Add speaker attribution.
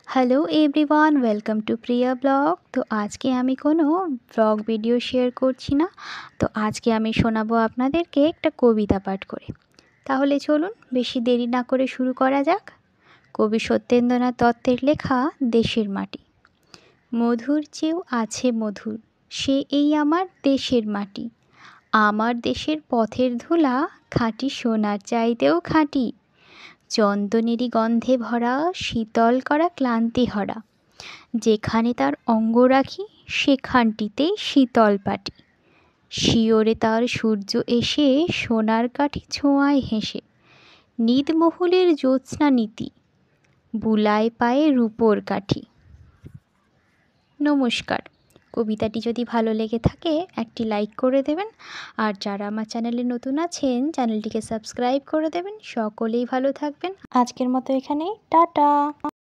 Speaker 1: Hello everyone, welcome to Priya blog. তো আজকে আমি কোনো ব্লগ ভিডিও শেয়ার করছি না। তো আজকে আমি শোনাবো আপনাদেরকে একটা কবিতা পাঠ করে। তাহলে চলুন বেশি দেরি না করে শুরু করা যাক। কবি সত্যেন্দ্রনাথ দত্তের লেখা দেশের মাটি। মধুর চেয়েও আছে মধুর, সে এই আমার দেশের মাটি। আমার দেশের পথের ধুলা খাঁটি সোনার চাইতেও খাঁটি। চন্দনেরই গন্ধে ভরা, শীতল করা ক্লান্তি হরা। যেখানে তার অঙ্গ রাখি সেখানটিতেই শীতল পাটি। শিওরে তার সূর্য এসে সোনার কাঠি ছোঁয়ায় হেসে। নিদমহুলের জ্যোৎস্না নীতি বুলায় পায়ে রূপোর কাঠি। নমস্কার। কবিতাটি যদি ভালো লেগে থাকে একটি লাইক করে দেবেন, আর যারা আমার চ্যানেলে নতুন আছেন চ্যানেলটিকে সাবস্ক্রাইব করে দেবেন। সকলেই ভালো থাকবেন। আজকের মতো এখানেই টাটা।